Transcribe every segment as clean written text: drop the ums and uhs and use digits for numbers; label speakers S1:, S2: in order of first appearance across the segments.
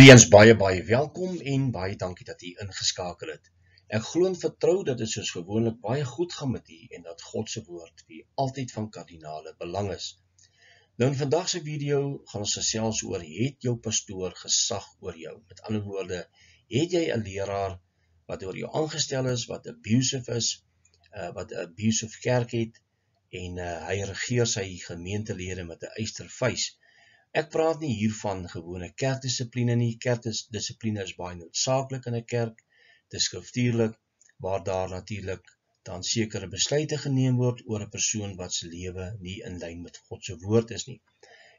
S1: Weer eens baie welkom en baie dankie dat u ingeskakel het. Ek glo en vertrou dat dit soos gewoonlik baie goed gaan met u en dat God se woord vir u altyd van kardinale belang is. Nou in vandag se video gaan ons gesels oor, het jou pastoor gesag oor jou? Met ander woorde, het jy 'n leraar wat oor jou aangestel is, wat abusive is, wat 'n abusive kerk het en hy regeer sy gemeentelede met 'n eystervys? Ek praat nie hier van gewone kerkdissipline nie. Kerkdissipline is baie noodsaaklik in 'n kerk. Dit is skriftuurlik, waar daar natuurlik dan sekere besluite geneem word oor 'n persoon wat se lewe nie in lyn met God se woord is nie.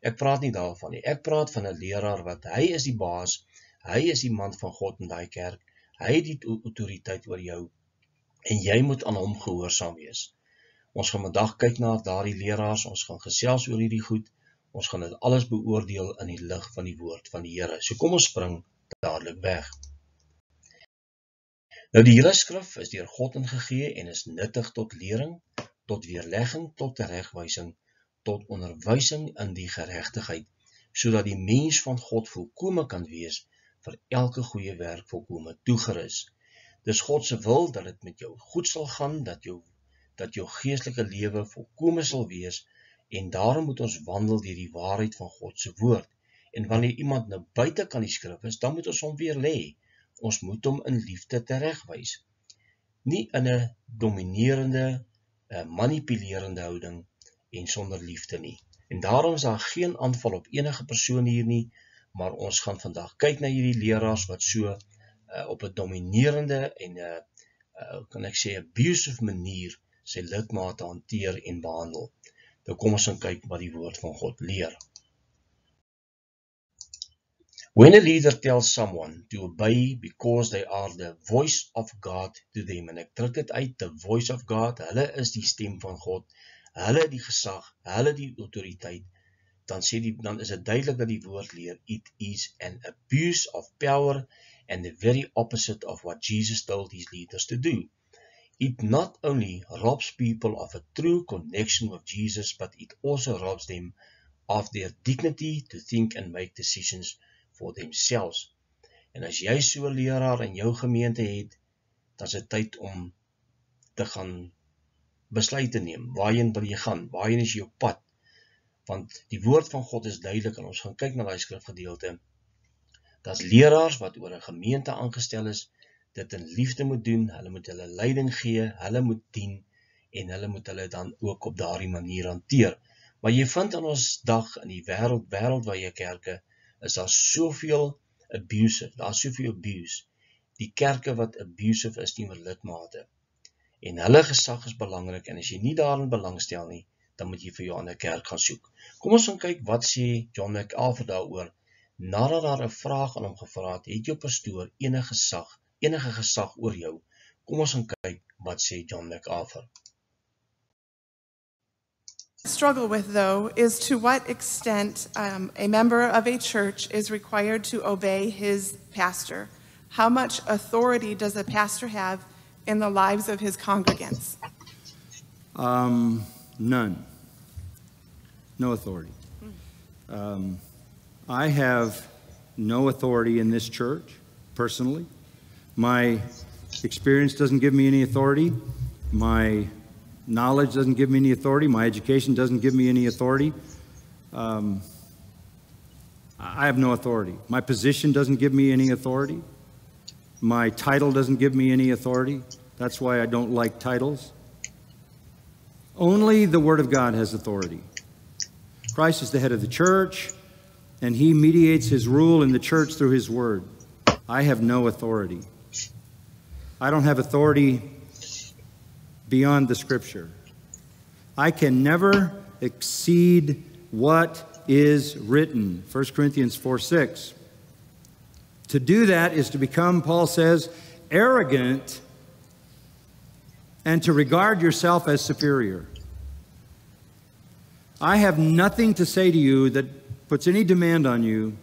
S1: Ek praat nie daarvan nie. Ek praat van 'n leraar wat hy is die baas, hy is die man van God in daai kerk, hy het die autoriteit oor jou en jy moet aan hom gehoorsaam wees. Ons gaan vandag kyk na daardie leraars, ons gaan gesels oor hierdie goed. Ons gaan dit alles beoordeel in die lig van die woord van die Here. So kom ons spring dadelik weg. Nou die hele skrif is deur God ingegee en is nuttig tot lering, tot weerlegging, tot teregwysing, tot onderwysing in die geregtigheid, sodat die mens van God volkome kan wees, vir elke goeie werk volkome toegerus. Dis God se wil dat dit met jou goed sal gaan, dat jou geestelike lewe volkome sal wees. En daarom moet ons wandel deur die waarheid van God se woord. En wanneer iemand nou buite kan die skrif is, dan moet ons hom weer lê. Ons moet hom in liefde teregwys. Nie in 'n dominerende, manipulerende houding en sonder liefde nie. En daarom is daar geen aanval op enige persoon hier nie, maar ons gaan vandag kyk na hierdie leraars wat so op 'n dominerende en kan ek sê abusive manier sy lidmate hanteer en behandel. Nou kom ons kyk wat die woord van God leer. When a leader tells someone to obey because they are the voice of God to them, en ek druk dit uit, the voice of God, hulle is die stem van God, hulle die gesag, hulle die autoriteit, dan is dit duidelik dat die woord leer, it is an abuse of power and the very opposite of what Jesus told his leaders to do. It not only robs people of a true connection with Jesus, but it also robs them of their dignity to think and make decisions for themselves. En as jy so 'n leraar in jou gemeente het, dan is dit tyd om te gaan besluit te neem. Waarheen wil jy gaan? Waarheen is jou pad? Want die woord van God is duidelik en ons gaan kyk na daai skrifgedeelte. Daar's leraars wat oor 'n gemeente aangestel is, dit in liefde moet doen, hulle moet hulle leiding gee, hulle moet dien, en hulle moet hulle dan ook op daardie manier hanteer. Maar jy vind in ons dag, in die wêreldwye kerke, is daar soveel abusive, daar is soveel abuse, die kerke wat abusive is teenoor lidmate. En hulle gesag is belangrik, en as jy nie daarin belangstel nie, dan moet jy vir jou 'n ander kerk gaan soek. Kom ons gaan kyk, wat sê John MacArthur daaroor, nadat daar 'n vraag aan hom gevra het jou pastoor enige gesag oor jou? Kom ons gaan kyk, wat sê John MacArthur.
S2: Struggle with, though, is to what extent a member of a church is required to obey his pastor. How much authority does a pastor have in the lives of his congregants?
S3: None. No authority. I have no authority in this church, personally. My experience doesn't give me any authority. My knowledge doesn't give me any authority. My education doesn't give me any authority. I have no authority. My position doesn't give me any authority. My title doesn't give me any authority. That's why I don't like titles. Only the Word of God has authority. Christ is the head of the church, and he mediates his rule in the church through his Word. I have no authority. I don't have authority beyond the Scripture. I can never exceed what is written. 1 Corinthians 4:6. To do that is to become, Paul says, arrogant and to regard yourself as superior. I have nothing to say to you that puts any demand on you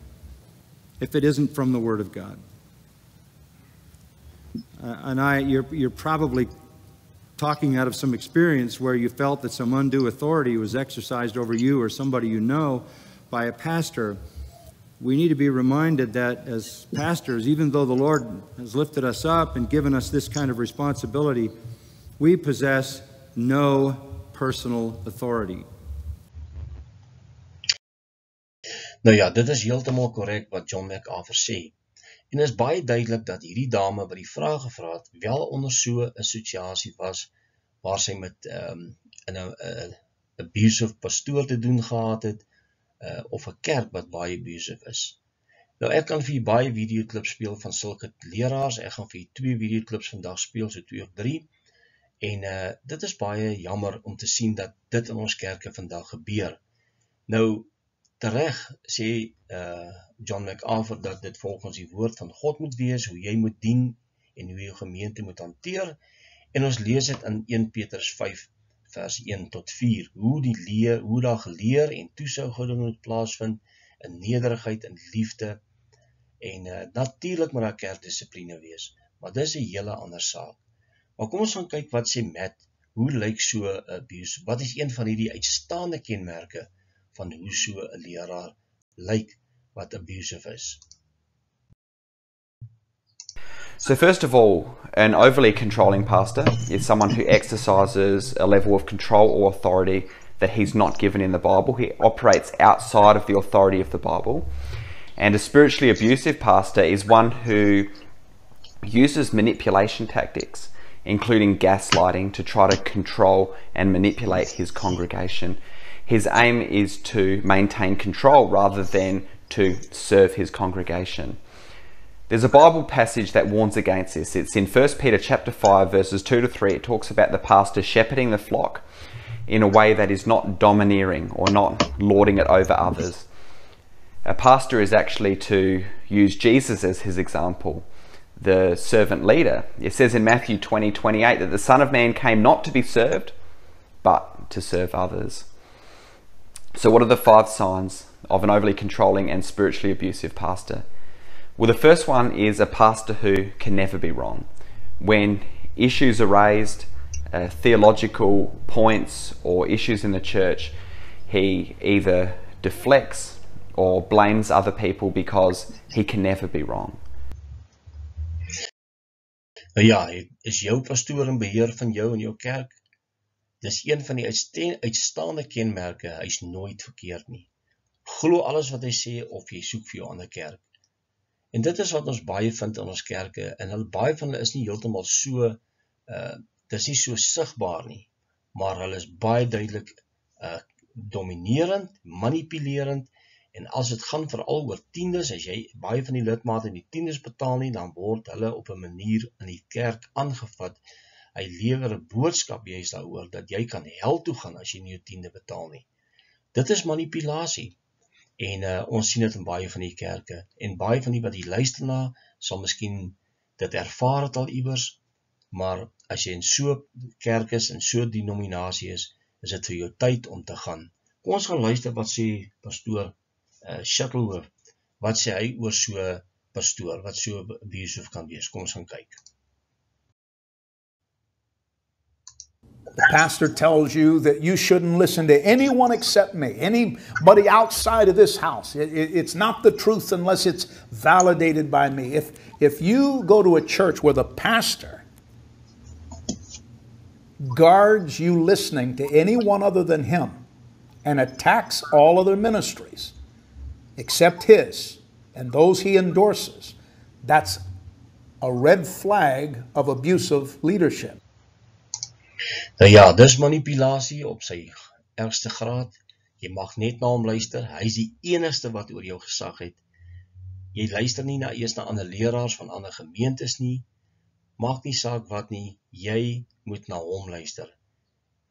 S3: if it isn't from the Word of God. You're probably talking out of some experience where you felt that some undue authority was exercised over you or somebody you know by a pastor. we need to be reminded that as pastors, even though the Lord has lifted us up and given us this kind of responsibility, we possess no personal authority.
S1: Nou ja, dit is heeltemal korrek wat John MacArthur sê. En is baie duidelik dat hierdie dame wat die vraag gevra het, wel onder so 'n situasie was waar sy met 'n abusive pastoor te doen gehad het, of 'n kerk wat baie abusive is. Nou ek kan vir julle baie videoklips speel van sulke leraars. Ek gaan vir julle 2 videoklips vandag speel, so 2 of 3. En dit is baie jammer om te sien dat dit in ons kerke vandag gebeur. Nou tereg sê John MacArthur dat dit volgens die woord van God moet wees, hoe jy moet dien en hoe jou gemeente moet hanteer. En ons lees dit in 1 Petrus 5 vers 1 tot 4, hoe daar geleer en toesouhouding moet plaasvind in nederigheid en liefde. En natuurlik moet daar kerkdissipline wees, maar dis 'n hele ander saak. Maar kom ons gaan kyk wat sê Matt, hoe lyk so 'n abuse? Wat is een van hierdie uitstaande kenmerke van hoe so 'n leraar lyk wat abusive is?
S4: So first of all, an overly controlling pastor is someone who exercises a level of control or authority that he's not given in the Bible. He operates outside of the authority of the Bible. And a spiritually abusive pastor is one who uses manipulation tactics, including gaslighting, to try to control and manipulate his congregation. His aim is to maintain control rather than to serve his congregation. There's a Bible passage that warns against this. It's in 1 Peter chapter 5 verses 2 to 3. It talks about the pastor shepherding the flock in a way that is not domineering or not lording it over others. A pastor is actually to use Jesus as his example, the servant leader. It says in Matthew 20:28 that the Son of Man came not to be served, but to serve others. So what are the 5 signs of an overly controlling and spiritually abusive pastor? Well, the first one is a pastor who can never be wrong. When issues are raised, theological points or issues in the church, he either deflects or blames other people because he can never be wrong.
S1: Nou ja, is jou pastoor in beheer van jou en jou kerk? Dis een van die uitstaande kenmerke, hy is nooit verkeerd nie. Glo alles wat hy sê of jy soek vir jou ander kerk. En dit is wat ons baie vind in ons kerke, en baie van hulle is nie heeltemal so, dis nie so sigbaar nie, maar hulle is baie duidelik dominerend, manipulerend, en as dit gaan veral oor tiendes, as jy baie van die lidmate nie tiendes betaal nie, dan word hulle op 'n manier in die kerk aangevat. Hy lewer 'n boodskap juist daaroor, dat jy kan hel toe gaan as jy nie jou tiende betaal nie. Dit is manipulasie. En ons sien dit in baie van die kerke, en baie van die wat die luister na, sal miskien dit ervaar het al iewers, maar as jy in so kerk is, en so denominasie is dit vir jou tyd om te gaan. Kom ons gaan luister wat sê pastoor Shuttleworth, wat sê hy oor so pastoor, wat so abusive kan wees. Kom ons gaan kyk.
S5: The pastor tells you that you shouldn't listen to anyone except me, anybody outside of this house. It's not the truth unless it's validated by me. If you go to a church where the pastor guards you listening to anyone other than him and attacks all other ministries except his and those he endorses, that's a red flag of abusive leadership.
S1: Nou ja, dis manipulasie op sy ergste graad. Jy mag net na hom luister, hy is die enigste wat oor jou gesag het. Jy luister nie eers na ander leraars van ander gemeentes nie, maak nie saak wat nie, jy moet na hom luister.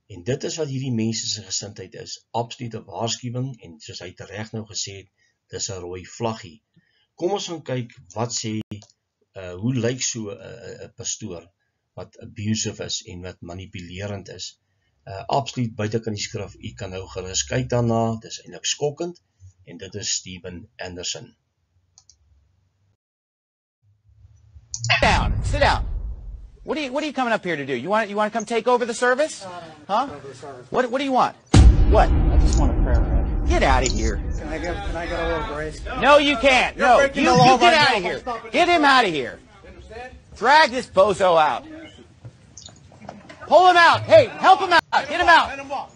S1: En dit is wat hierdie mense se gesindheid is, absolute waarskuwing, en soos hy tereg nou gesê het, dis 'n rooi vlaggie. Kom ons gaan kyk, wat sê, hoe lyk so 'n pastoor, wat abusive is en wat manipulerend is. Absoluut buite kan die skrif, u kan nou gerus kyk daarna, dis eintlik skokkend, en dit is Steven Anderson.
S6: Sit down. What are you coming up here to do? You want to come take over the service? Huh? What do you want? What?
S7: I just want a prayer, Ed.
S6: Get out of here.
S5: Can I get a little grace?
S6: No, you can't. No, you get out of here. Get him out of here. Drag this bozo out. Pull him out. Hey, help him out. Get him out.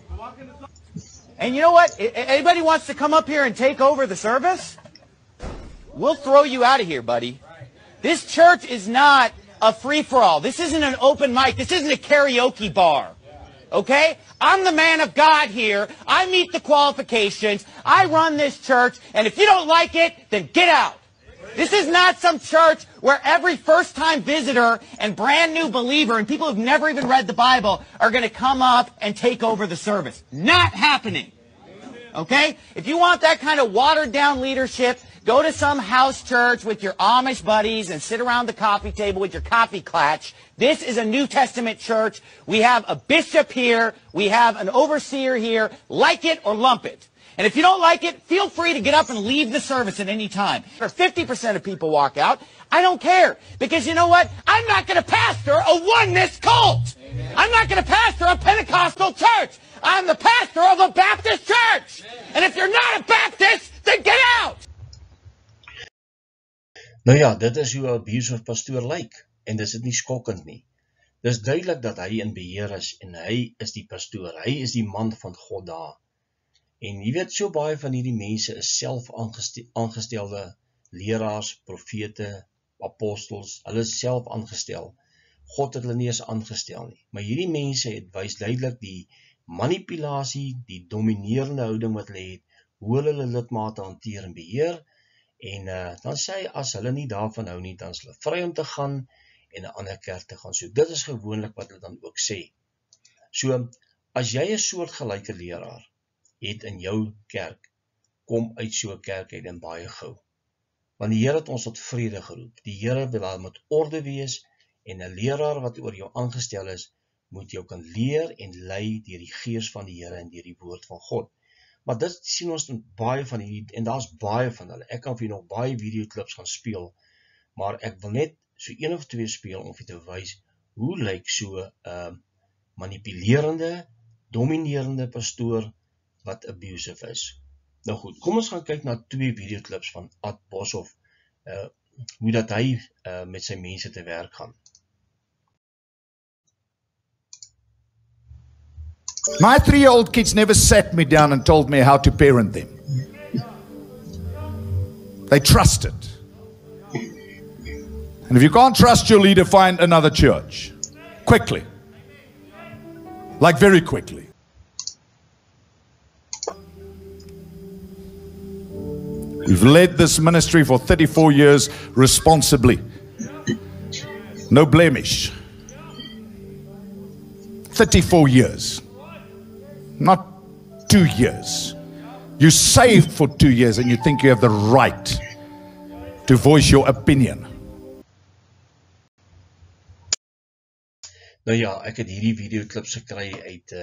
S6: And you know what? Anybody wants to come up here and take over the service? We'll throw you out of here, buddy. This church is not a free-for-all. This isn't an open mic. This isn't a karaoke bar. Okay? I'm the man of God here. I meet the qualifications. I run this church. And if you don't like it, then get out. This is not some church where every first-time visitor and brand-new believer and people who've never even read the Bible are going to come up and take over the service. Not happening. Okay? If you want that kind of watered-down leadership, go to some house church with your Amish buddies and sit around the coffee table with your coffee clatch. This is a New Testament church. We have a bishop here. We have an overseer here. Like it or lump it. And if you don't like it, feel free to get up and leave the service at any time. Or 50% of people walk out. I don't care. Because you know what? I'm not going to pastor a oneness cult. Amen. I'm not going to pastor a Pentecostal church. I'm the pastor of a Baptist church. And if you're not a Baptist, then get out.
S1: Nou ja, dit is hoe 'n abusive pastoor lyk. En dis dit nie skokkend nie. Dis duidelik dat hy in beheer is en hy is die pastoor. Hy is die man van God daar. En jy weet, so baie van hierdie mense is self aangestelde leraars, profete, apostels. Hulle is self aangestel. God het hulle nie eens aangestel nie. Maar hierdie mense het wys duidelik die manipulasie, die dominerende houding wat hulle het, hoe hulle lidmate hanteer en beheer. En dan sê hy, as hulle nie daarvan hou nie, dan is hulle vry om te gaan en 'n ander kerk te gaan soek. Dit is gewoonlik wat hulle dan ook sê. So, as jy 'n soortgelyke leraar het in jou kerk, kom uit so 'n kerk uit en baie gou. Want die Here het ons tot vrede geroep. Die Here wil daar met orde wees en 'n leraar wat oor jou aangestel is, moet jou kan leer en lei deur die gees van die Here en deur die woord van God. Maar dit sien ons in baie van hierdie, en daar's baie van hulle. Ek kan vir nog baie videoklips gaan speel, maar ek wil net so 1 of 2 speel om vir te wys hoe lyk so 'n manipulerende, dominerende pastoor wat abusive is. Nou goed, kom ons gaan kyk na 2 videoklips van Ad Boshoff, hoe dat hy met sy mense te werk gaan.
S7: My 3-year-old kids never sat me down and told me how to parent them. They trusted. And if you can't trust your leader, find another church. Quickly. Like very quickly. We've led this ministry for 34 years responsibly. No blemish. 34 years. Not 2 years. You saved for 2 years and you think you have the right to voice your opinion.
S1: Nou ja, ek het hierdie videoklips gekry uit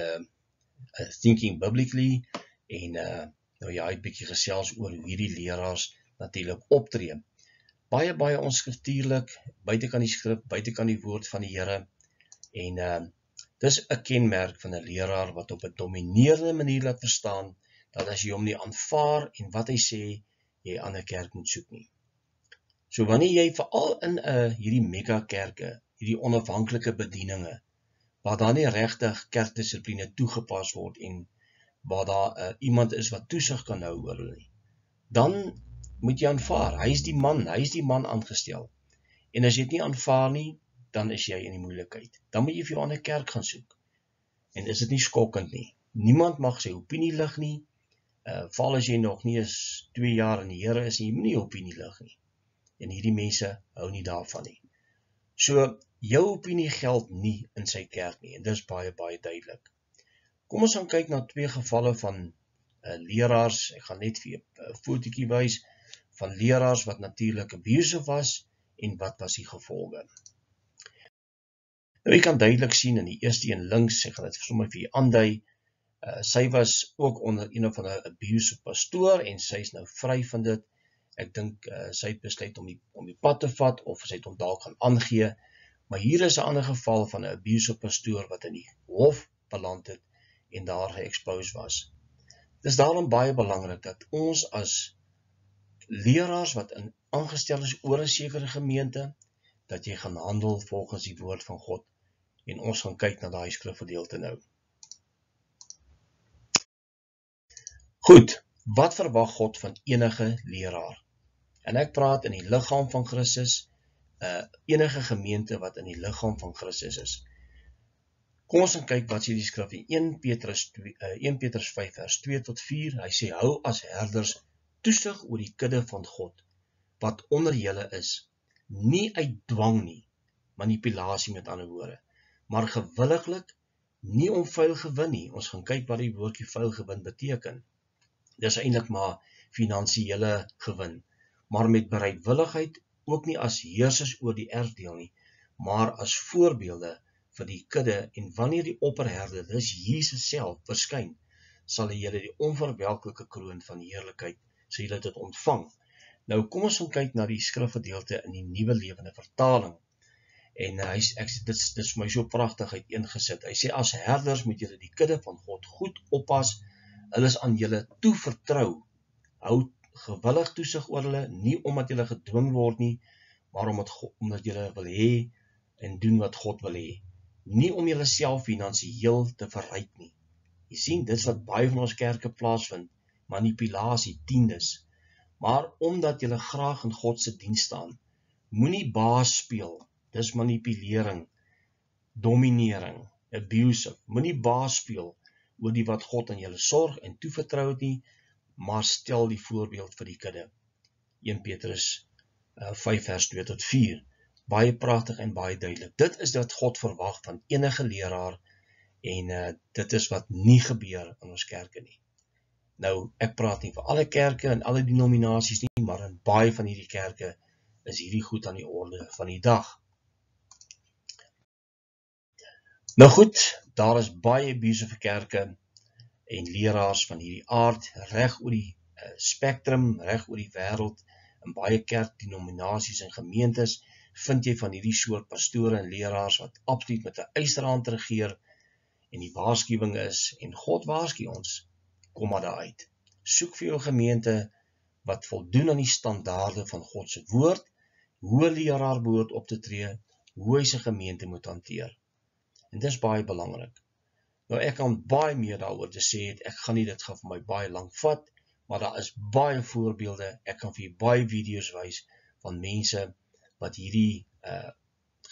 S1: Thinking Biblically en nou ja, hy het bietjie gesels oor hoe hierdie leraars natuurlik optree. Baie onskriftuurlik, buitekant die skrif, buitekant die woord van die Here. En dis 'n kenmerk van 'n leraar wat op 'n dominerende manier laat verstaan dat as jy hom nie aanvaar en wat hy sê, jy 'n ander kerk moet soek nie. So wanneer jy veral in hierdie mega kerke, hierdie onafhanklike bedieninge, waar daar nie regtig kerkdissipline toegepas word en waar daar iemand is wat toesig kan hou oor hulle nie, dan moet jy aanvaar, hy is die man aangestel. En as jy dit nie aanvaar nie, dan is jy in die moeilikheid. Dan moet jy vir jou ander kerk gaan soek. En is dit nie skokkend nie. Niemand mag sy opinie lig nie, val as jy nog nie eens 2 jaar in die Here is en jy moet nie opinie lig nie. En hierdie mense hou nie daarvan nie. So, jou opinie geld nie in sy kerk nie, en dit is baie duidelik. Kom ons gaan kyk na 2 gevalle van leraars, ek gaan net vir 'n fotootjie wys, van leraars wat natuurlik abusive was, en wat was die gevolge. Nou, jy kan duidelik sien in die eerste een links, ek gaan dit sommer vir jy aandui, sy was ook onder een of ander abusive pastoor, en sy is nou vry van dit. Ek dink sy het besluit om die pad te vat, of sy het hom dalk gaan aangee, maar hier is 'n ander geval van 'n abusive pastoor wat in die hof beland het, en daar geexpose was. Dis daarom baie belangrik dat ons as leraars wat aangestel is oor 'n sekere gemeente, dat jy gaan handel volgens die woord van God, en ons gaan kyk na daai skrifgedeelte nou. Goed, wat verwag God van enige leraar? En ek praat in die liggaam van Christus, enige gemeente wat in die liggaam van Christus is. Kom ons gaan kyk wat sê die skrif in 1 Petrus 5 vers 2 tot 4. Hy sê, hou as herders toesig oor die kudde van God, wat onder julle is, nie uit dwang nie, manipulasie met ander woorde, maar gewilliglik, nie om vuil gewin nie. Ons gaan kyk wat die woordjie vuil gewin beteken. Dis eintlik maar finansiële gewin, maar met bereidwilligheid, ook nie as heersers oor die erfdeel nie, maar as voorbeelde vir die kudde, en wanneer die opperherder, dis Jesus self, verskyn, sal hy julle die onverwelklike kroon van heerlikheid, sal julle dit ontvang. Nou kom ons gaan kyk na die skrifgedeelte in die Nuwe Lewende Vertaling. En dit is vir my so pragtig uiteengesit. Hy sê, as herders moet julle die kudde van God goed oppas, hulle is aan julle toevertrou. Hou gewillig toesig oor hulle, nie omdat julle gedwing word nie, maar omdat julle wil hê en doen wat God wil hê. Nie om julle self finansiëel te verryk nie. Jy sien, dit is wat baie van ons kerke plaasvind, manipulasie, tiendes. Maar omdat julle graag in God se diens staan, moenie baas speel. Dis manipulering, dominering, abusive. Moenie baas speel oor die wat God aan julle sorg en toevertrou het nie, maar stel die voorbeeld vir die kudde. 1 Petrus 5 vers 2 tot 4. Baie pragtig en baie duidelik. Dit is wat God verwag van enige leraar, en dit is wat nie gebeur in ons kerke nie. Nou, ek praat nie vir alle kerke en alle denominasies nie, maar in baie van hierdie kerke is hierdie goed aan die orde van die dag. Nou goed, daar is baie abusive kerke en leraars van hierdie aard reg oor die spektrum, reg oor die wêreld. In baie kerkdenominasies en gemeentes vind jy van hierdie soort pastore en leraars wat absoluut met 'n ysterhand regeer, en die waarskuwing is, en God waarsku ons, kom maar daaruit. Soek vir jou gemeente wat voldoen aan die standaarde van God se woord, hoe 'n leraar behoort op te tree, hoe hy sy gemeente moet hanteer. En dis baie belangrik. Nou ek kan baie meer daaroor te sê, ek gaan nie, dit gaan vir my baie lank vat, maar daar is baie voorbeelde, ek kan vir baie video's wys van mense wat hierdie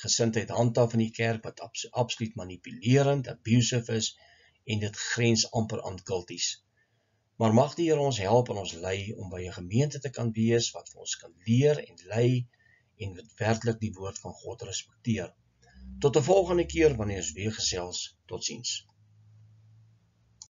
S1: gesindheid handhaaf in die kerk, wat absoluut manipulerend, abusive is, en dit grens amper aan kulties. Maar mag die Here ons help en ons lei om by 'n gemeente te kan wees, wat vir ons kan leer en lei, en wat werklik die woord van God respekteer. Tot 'n volgende keer wanneer ons weer gesels. Totsiens.